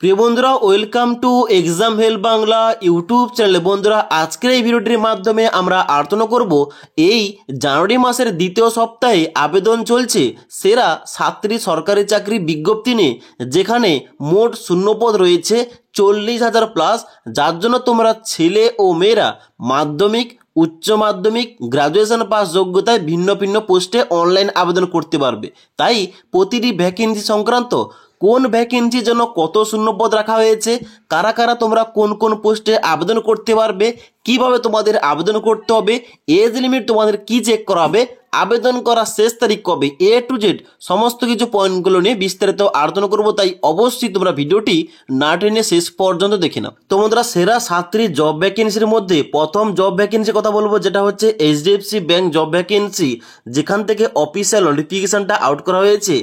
প্রিয় বন্ধুরা, welcome to exam help Bangla YouTube চ্যানেলে। বন্ধুরা, আজকের এই ভিডিওটির মাধ্যমে আমরা আলোচনা করব এই জানুয়ারি মাসের দ্বিতীয় সপ্তাহে আবেদন চলছে সেরা 7টি সরকারি চাকরি বিজ্ঞপ্তি নিয়ে, যেখানে মোট শূন্যপদ রয়েছে 40,000 প্লাস, যার জন্য তোমরা ছেলে ও মেয়েরা মাধ্যমিক, উচ্চ মাধ্যমিক, গ্রাজুয়েশন পাস যোগ্যতায় ভিন্ন ভিন্ন পোস্টে অনলাইন আবেদন করতে পারবে। তাই প্রতিটি ভ্যাকেন্সি সংক্রান্ত, কোন ভ্যাকেন্সির জন্য কত শূন্যপদ রাখা হয়েছে, কারা কারা তোমরা কোন কোন পোস্টে আবেদন করতে পারবে, কিভাবে তোমাদের আবেদন করতে হবে, এজ লিমিট তোমাদের কি চেক করা হবে, আবেদন করার শেষ তারিখ কবে, এ টু জেড সমস্ত কিছু পয়েন্টগুলো নিয়ে বিস্তারিত আলোচনা করবো। তাই অবশ্যই তোমরা ভিডিওটি না টেনে শেষ পর্যন্ত দেখে নাও। তো বন্ধুরা, সেরা 7টি জব ভ্যাকেন্সির মধ্যে প্রথম জব ভ্যাকেন্সির কথা বলবো, যেটা হচ্ছে এইচডিএফসি ব্যাংক জব ভ্যাকেন্সি, যেখান থেকে অফিসিয়াল নোটিফিকেশনটা আউট করা হয়েছে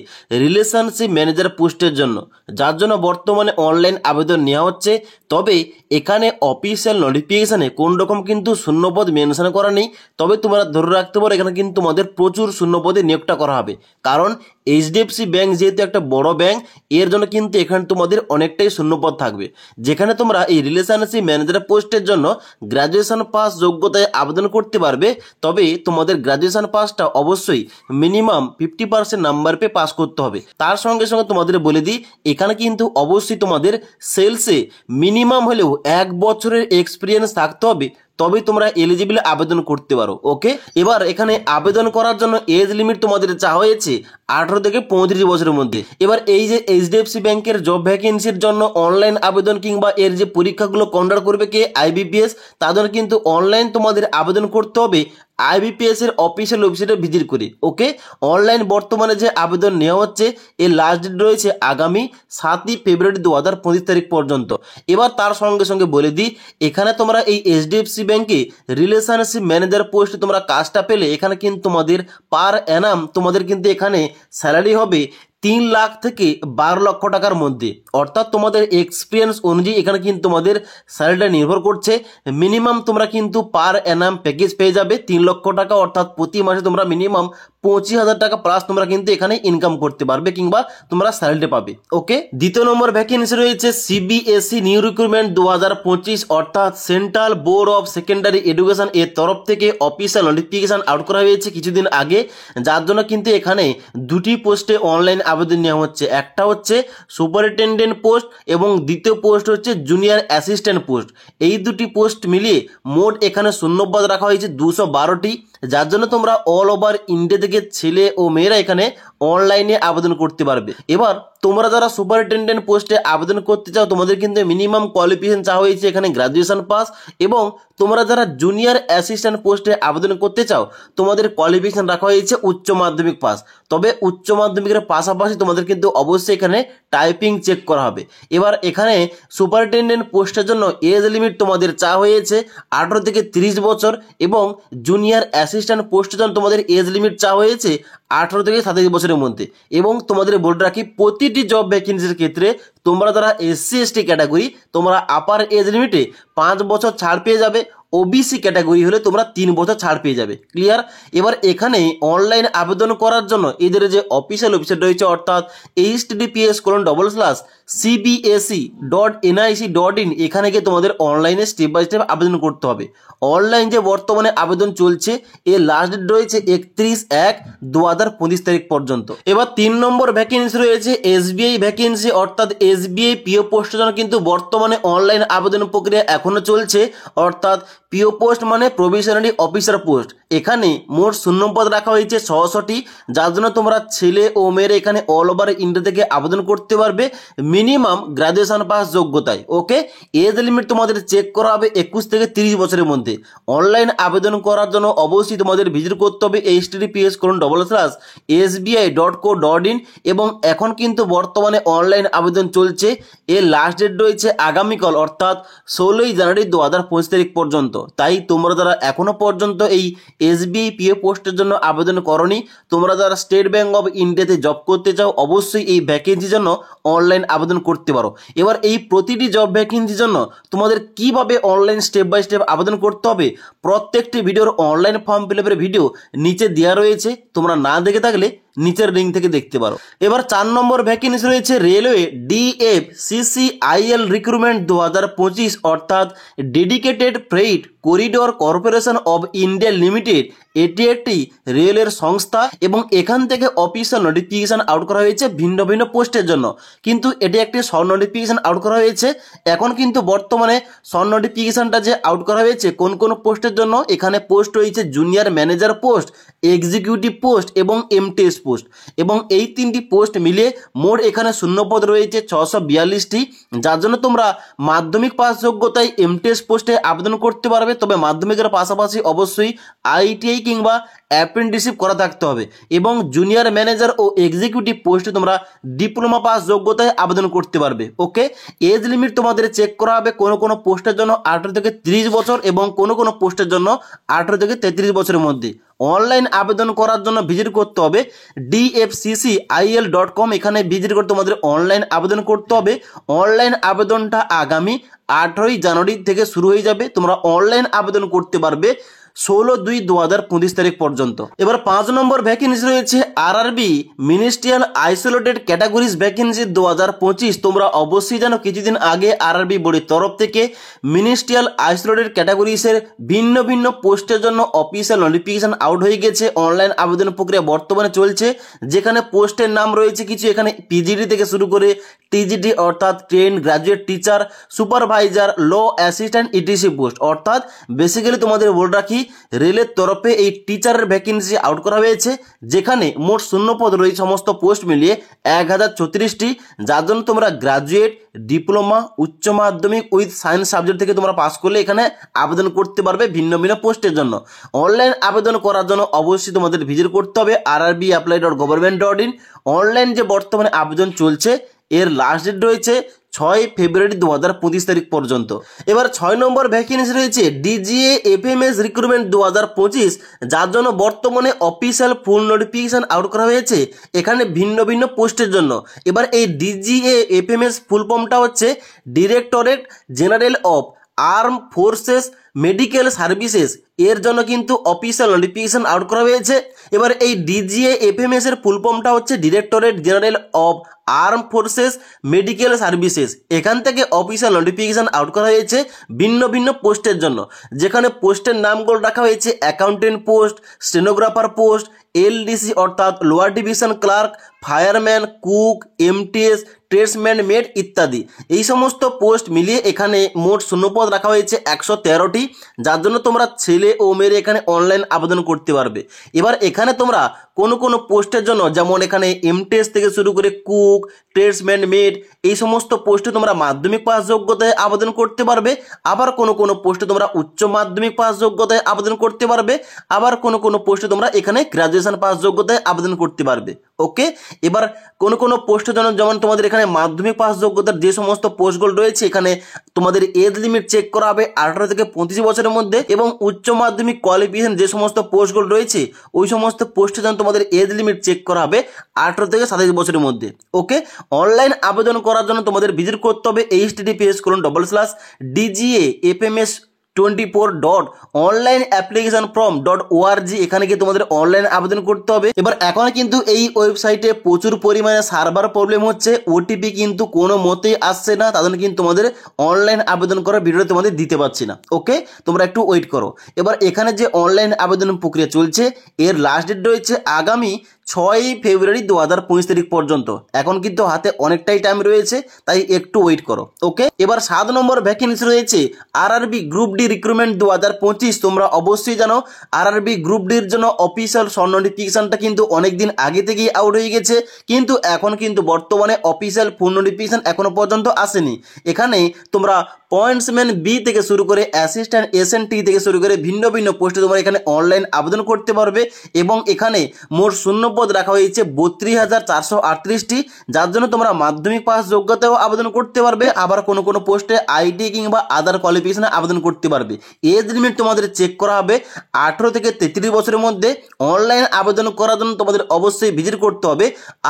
রিলেশনশিপ ম্যানেজার পোস্টের জন্য, যার জন্য বর্তমানে অনলাইন আবেদন নেওয়া হচ্ছে। তবে এখানে অফিসিয়াল নোটিফিকেশনে কোন রকম কিন্তু শূন্যপদ মেনশন করা নেই। তবে তোমরা ধরে রাখতে পারো এখানে কিন্তু তোমাদের প্রচুর শূন্যপদে নিয়োগটা করা হবে, কারণ এইচডিএফসি ব্যাংক যেহেতু একটা বড় ব্যাংক, এর জন্য কিন্তু এখানে তোমাদের অনেকটাই শূন্যপদ থাকবে। যেখানে তোমরা এই রিলেশনশিপ ম্যানেজার পোস্টের জন্য গ্রাজুয়েশন পাস যোগ্যতায় আবেদন করতে পারবে। তবে তোমাদের গ্রাজুয়েশন পাসটা অবশ্যই মিনিমাম 50% নাম্বার পেয়ে পাস করতে হবে। তার সঙ্গে সঙ্গে তোমাদের বলে দিই, এখানে কিন্তু অবশ্যই তোমাদের সেলসে মিনিমাম হলেও 1 বছরের এক্সপিরিয়েন্স থাকতে হবে, তবেই তোমরা এলিজিবল আবেদন করতে পারো। ওকে, এবার এখানে আবেদন করার জন্য এজ লিমিট তোমাদের চাওয়া হয়েছে 18 থেকে 35 বছরের মধ্যে। এবার এই যে এইচডিএফসি ব্যাংকের জব ভ্যাকেন্সির জন্য অনলাইন আবেদন কিংবা এর যে পরীক্ষাগুলো কন্ডাক্ট করবে কে, আইবিপিএস, তাদের কিন্তু অনলাইন তোমাদের আবেদন করতে হবে আইবিপিএস এর অফিসিয়াল ওয়েবসাইটে ভিজিট করে। ওকে, অনলাইন বর্তমানে যে আবেদন নেওয়া হচ্ছে এর লাস্ট ডেট রয়েছে আগামী 7ই ফেব্রুয়ারি 2025 তারিখ পর্যন্ত। এবার তার সঙ্গে সঙ্গে বলে দিই, এখানে তোমরা এই এইচডিএফসি ব্যাংকে রিলেশনশিপ ম্যানেজার পোস্টে তোমরা কাজটা পেলে, এখানে কিন্তু তোমাদের পার অ্যানাম তোমাদের কিন্তু এখানে স্যালারি হবে 3 লাখ থেকে 12 লক্ষ টাকার মধ্যে। অর্থাৎ তোমাদের এক্সপিরিয়েন্স অনুযায়ী এখানে কিন্তু তোমাদের স্যালারিটা নির্ভর করছে। মিনিমাম তোমরা কিন্তু পার অ্যানাম প্যাকেজ পেয়ে যাবে 3 লক্ষ টাকা, অর্থাৎ প্রতি মাসে তোমরা মিনিমাম 25,000 টাকা প্লাস তোমরা কিন্তু এখানে ইনকাম করতে পারবে কিংবা তোমরা স্যালারি পাবে। ওকে, দ্বিতীয় নম্বর ভ্যাকেন্সি রয়েছে সিবিএসই নিউ রিক্রুটমেন্ট 2025, অর্থাৎ central board of secondary education এর তরফ থেকে অফিসিয়াল নোটিফিকেশন আউট করা হয়েছে কিছুদিন আগে, যার জন্য কিন্তু এখানে দুটি পোস্টে অনলাইন আবেদন নেওয়া হচ্ছে। একটা হচ্ছে সুপারিনটেন্ডেন্ট পোস্ট এবং দ্বিতীয় পোস্ট হচ্ছে জুনিয়র অ্যাসিস্ট্যান্ট পোস্ট। এই দুটি পোস্ট মিলিয়ে মোট এখানে শূন্যপদ রাখা হয়েছে 212টি, যার জন্য তোমরা অল ওভার ইন্ডিয়া থেকে ছেলে ও মেয়েরা এখানে অনলাইনে আবেদন করতে পারবে। এবার তোমরা যারা সুপারিনটেন্ডেন্ট পোস্টে আবেদন করতে চাও, তোমাদের কিন্তু মিনিমাম কোয়ালিফিকেশন চাওয়া হয়েছে এখানে গ্রাজুয়েশন পাস, এবং তোমরা যারা জুনিয়র অ্যাসিস্ট্যান্ট পোস্টে আবেদন করতে চাও তোমাদের কোয়ালিফিকেশন রাখা হয়েছে উচ্চ মাধ্যমিক পাস। তবে উচ্চ মাধ্যমিকের পাশাপাশি তোমাদের কিন্তু অবশ্যই এখানে টাইপিং চেক করা হবে। এবার এখানে সুপারিনটেন্ডেন্ট পোস্টের জন্য এজ লিমিট তোমাদের চাওয়া হয়েছে 18 থেকে 30 বছর, এবং জুনিয়র অ্যাসিস্ট্যান্ট পোস্টের জন্য তোমাদের এজ লিমিট চাওয়া হয়েছে 18 থেকে 27 বছরের মধ্যে। এবং তোমাদের বলে রাখি, প্রতিটি জব ভ্যাকেন্সির ক্ষেত্রে তোমরা যারা এসসি এসটি ক্যাটাগরি, তোমরা আপার এজ লিমিটে 5 বছর ছাড় পেয়ে যাবে। ওবিসি ক্যাটাগরি হলে তোমরা 3 বছর ছাড় পেয়ে যাবে। ক্লিয়ার? এবার এখানে অনলাইন আবেদন করার জন্য এদের যে অফিসিয়াল ওয়েবসাইট রয়েছে, অর্থাৎ https://cbse.nic.in, এখানে গিয়ে তোমাদের অনলাইনে স্টেপ বাই স্টেপ আবেদন করতে হবে। অনলাইন যে বর্তমানে আবেদন চলছে এর লাস্ট ডেট রয়েছে 31/1/2025 তারিখ পর্যন্ত। এবার 3 নম্বর ভ্যাকেন্সি রয়েছে এসবিআই ভ্যাকেন্সি, অর্থাৎ এসবিআই পিও পোস্টের জন্য কিন্তু বর্তমানে অনলাইন আবেদন প্রক্রিয়া এখনো চলছে। অর্থাৎ পিও পোস্ট মানে প্রভিশনারি অফিসার পোস্ট, এখানে মোট শূন্যপদ রাখা হয়েছে 600টি, যার জন্য তোমরা ছেলে ও মেয়েরা এখানে অল ওভার ইন্ডিয়া থেকে আবেদন করতে পারবে মিনিমাম গ্রাজুয়েশন পাস যোগ্যতায়। ওকে, এজ লিমিট তোমাদের চেক করা হবে 21 থেকে 30 বছরের মধ্যে। অনলাইন আবেদন করার জন্য অবশ্যই তোমাদের ভিজিট করতে হবে https://sbi.co.in, এবং এখন কিন্তু বর্তমানে অনলাইন আবেদন চলছে। এর লাস্ট ডেট রয়েছে আগামীকাল, অর্থাৎ 16ই জানুয়ারি 2025 তারিখ পর্যন্ত। তাই তোমরা যারা এখনো পর্যন্ত এই এসবিআই পিও পোস্টের জন্য আবেদন করনি, তোমরা যারা স্টেট ব্যাংক অফ ইন্ডিয়াতে জব করতে চাও, অবশ্যই এই ভ্যাকেন্সির জন্য অনলাইন আবেদন করতে পারো। এবার এই প্রতিটি জব ভ্যাকেন্সির জন্য তোমাদের কিভাবে অনলাইন স্টেপ বাই স্টেপ আবেদন করতে হবে, প্রত্যেকটি ভিডিওর অনলাইন ফর্ম ফিল আপের ভিডিও নিচে দেওয়া রয়েছে, তোমরা না দেখে থাকলে নিচের লিঙ্ক থেকে দেখতে পারো। এবার 4 নম্বর ভ্যাকেন্সি রয়েছে রেলওয়ে DFCCIL রিক্রুটমেন্ট 2025 অর্থাৎ dedicated freight corridor corporation of India limited. এটি একটি রেলের সংস্থা এবং এখান থেকে অফিসিয়াল নোটিফিকেশন আউট করা হয়েছে ভিন্ন ভিন্ন পোস্টের জন্য, কিন্তু এটি একটি শর্ট নোটিফিকেশন আউট করা হয়েছে। এখন কিন্তু বর্তমানে শর্ট নোটিফিকেশনটা যে আউট করা হয়েছে কোন কোন পোস্টের জন্য, এখানে পোস্ট রয়েছে junior manager post, executive post এবং এমটিএস পোস্ট, এবং এই 3টি পোস্ট মিলিয়ে মোট এখানে শূন্যপদ রয়েছে 642টি, যার জন্য তোমরা মাধ্যমিক পাস যোগ্যতায় এমটিএস পোস্টে আবেদন করতে পারবে। তবে মাধ্যমিকের পাশাপাশি অবশ্যই আইটিআই কিংবা অ্যাপ্রেন্টিসশিপ করা থাকতে হবে, এবং জুনিয়র ম্যানেজার ও এক্সিকিউটিভ পোস্টে তোমরা ডিপ্লোমা পাস যোগ্যতায় আবেদন করতে পারবে। ওকে, এজ লিমিট তোমাদের চেক করা হবে কোনো কোনো পোস্টের জন্য 18 থেকে 30 বছর এবং কোনো কোনো পোস্টের জন্য 18 থেকে 33 বছরের মধ্যে। অনলাইন আবেদন করার জন্য ভিজিট করতে হবে dfccil.com, এখানে ভিজিট করে তোমাদের অনলাইন আবেদন করতে হবে। অনলাইন আবেদনটা আগামী 18ই জানুয়ারি থেকে শুরু হয়ে যাবে। তোমরা অনলাইন আবেদন করতে পারবে 16/2/2025 তারিখ পর্যন্ত। এবার 5 নম্বর ভ্যাকেন্সি রয়েছে RRB ministerial isolated categories vacancy 2025। তোমরা অবশ্যই জানো কিছুদিন আগে আরআরবি বোর্ডের তরফ থেকে মিনিস্ট্রিয়াল আইসোলেটেড ক্যাটাগরিজের ভিন্ন ভিন্ন পোস্টের জন্য অফিসিয়াল নোটিফিকেশন আউট হয়ে গেছে। অনলাইন আবেদন প্রক্রিয়া বর্তমানে চলছে, যেখানে পোস্টের নাম রয়েছে কিছু এখানে পিজিডি থেকে শুরু করে টিজিটি অর্থাৎ train graduate teacher, supervisor, law assistant ETC post. অর্থাৎ বেসিক্যালি তোমাদের বলে রাখি রেলের তরফে এই টিচারের ভ্যাকেন্সি আউট করা হয়েছে, যেখানে মোট শূন্যপদ রয়েছে সমস্ত পোস্ট মিলিয়ে 1034টি, যার জন্য তোমরা গ্রাজুয়েট, ডিপ্লোমা, উচ্চ মাধ্যমিক উইথ সায়েন্স সাবজেক্ট থেকে তোমরা পাস করলে এখানে আবেদন করতে পারবে ভিন্ন ভিন্ন পোস্টের জন্য। অনলাইন আবেদন করার জন্য অবশ্যই তোমাদের ভিজিট করতে হবে rrbapply.government.in। অনলাইন যে বর্তমানে আবেদন চলছে এর লাস্ট ডেট রয়েছে 6 ফেব্রুয়ারি 2025 তারিখ পর্যন্ত। এবার 6 নম্বর ভ্যাকেন্সি রয়েছে ডিজিএ এফএমএস রিক্রুটমেন্ট 2025, যার জন্য বর্তমানে অফিসিয়াল ফুল নোটিফিকেশন আউট করা হয়েছে এখানে ভিন্ন ভিন্ন পোস্টের জন্য। এবার এই ডিজিএ এফএমএস ফুল ফর্মটা হচ্ছে directorate general of arm forces medical services, এর জন্য কিন্তু অফিসিয়াল নোটিফিকেশন আউট করা হয়েছে। এবার এই ডিজিএ এফএমএস এর ফুল ফর্মটা হচ্ছে directorate general of arm forces medical services. এখান থেকে অফিসিয়াল নোটিফিকেশন আউট করা হয়েছে ভিন্ন ভিন্ন পোস্টের জন্য, যেখানে পোস্টের নামগুলো রাখা হয়েছে accountant post, stenographer post, LDC অর্থাৎ lower division clerk, fireman, cook, MTS, tradesman mate ইত্যাদি। এই সমস্ত পোস্ট মিলিয়ে এখানে মোট শূন্যপদ রাখা হয়েছে 113টি, যার জন্য তোমরা ছেলে ও মেয়ের এখানে অনলাইন আবেদন করতে পারবে। এবার এখানে তোমরা কোনো কোনো পোস্টের জন্য, যেমন এখানে এমটিএস থেকে শুরু করে কুক, ট্রেডসম্যান মেড, এই সমস্ত পোস্টে তোমরা মাধ্যমিক পাস যোগ্যতায় আবেদন করতে পারবে। আবার কোনো কোনো পোস্টে তোমরা উচ্চ মাধ্যমিক পাস যোগ্যতায় আবেদন করতে পারবে। আবার কোনো কোনো পোস্টে তোমরা এখানে গ্রাজুয়েশন পাস যোগ্যতায় আবেদন করতে পারবে। ওকে, এবার কোনো কোনো পোস্টের জন্য যেমন তোমাদের এখানে মাধ্যমিক পাস যোগ্যতার যে সমস্ত পোস্টগুলো রয়েছে এখানে তোমাদের এজ লিমিট চেক করা হবে 18 থেকে 25 বছরের মধ্যে, এবং উচ্চ মাধ্যমিক কোয়ালিফিকেশন যে সমস্ত পোস্টগুলো রয়েছে ওই সমস্ত পোস্টের জন্য তোমাদের এজ লিমিট চেক করা হবে 18 থেকে 27 বছরের মধ্যে। ওকে, অনলাইন আবেদন করার জন্য তোমাদের ভিজিট করতে হবে https://dga-apms24.onlineapplicationform.org, এখানে গিয়ে তোমাদের অনলাইন আবেদন করতে হবে। এবার এখন কিন্তু এই ওয়েবসাইটে প্রচুর পরিমাণে সার্ভার প্রবলেম হচ্ছে, ওটিপি কিন্তু কোনো মতেই আসছে না, তাদের কিন্তু তোমাদের অনলাইন আবেদন করার ভিডিও তোমাদের দিতে পারছি না। ওকে, তোমরা একটু ওয়েট করো। এবার এখানে যে অনলাইন আবেদন প্রক্রিয়া চলছে এর লাস্ট ডেট রয়েছে আগামী 6 ফেব্রুয়ারি 2025 তারিখ পর্যন্ত। এখন কিন্তু হাতে অনেকটাই টাইম রয়েছে, তাই একটু ওয়েট করো। ওকে, এবার 7 নম্বর ভ্যাকেন্সি রয়েছে আরআরবি গ্রুপ ডি রিক্রুটমেন্ট 2025। তোমরা অবশ্যই জানো আরআরবি গ্রুপ ডির জন্য অফিসিয়াল নোটিফিকেশনটা কিন্তু অনেকদিন আগে থেকেই আউট হয়ে গেছে, কিন্তু এখন কিন্তু বর্তমানে অফিসিয়াল ফুল নোটিফিকেশন এখনো পর্যন্ত আসেনি। এখানে তোমরা পয়েন্টসম্যান বি থেকে শুরু করে অ্যাসিস্ট্যান্ট এসএনটি থেকে শুরু করে ভিন্ন ভিন্ন পোস্টে তোমরা এখানে অনলাইন আবেদন করতে পারবে, এবং এখানে মোট শূন্যপদ রাখা হয়েছে 32,438টি, যার জন্য তোমরা মাধ্যমিক পাস যোগ্যতাও আবেদন করতে পারবে। আবার কোনো কোনো পোস্টে আইটি কিংবা আদার কোয়ালিফিকেশনে আবেদন করতে পারবে। এজ লিমিট তোমাদের চেক করা হবে 18 থেকে 33 বছরের মধ্যে। অনলাইন আবেদন করার জন্য তোমাদের অবশ্যই ভিজিট করতে হবে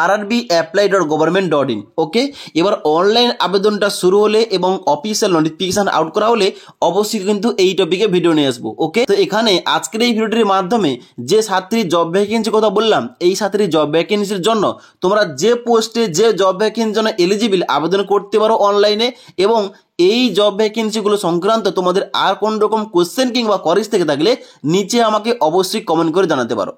rrbapply.government.in। ওকে, এবার অনলাইন আবেদনটা শুরু হলে এবং অফিসিয়াল নোটিফিকেশন আউট করা হলে অবশ্যই কিন্তু এই টপিকে ভিডিও নিয়ে আসবো। ওকে, তো এখানে আজকের এই ভিডিওটির মাধ্যমে যে 7টি জব ভ্যাকেন্সির কথা বললাম, এই 7টি জব ভ্যাকেন্সির জন্য তোমরা যে পোস্টে যে জব ভ্যাকেন্সির জন্য এলিজিবল আবেদন করতে পারো অনলাইনে, এবং এই জব ভ্যাকেন্সিগুলো সংক্রান্ত তোমাদের আর কোন রকম কোশ্চেন কিংবা কোয়ারিজ থেকে থাকলে নিচে আমাকে অবশ্যই কমেন্ট করে জানাতে পারো।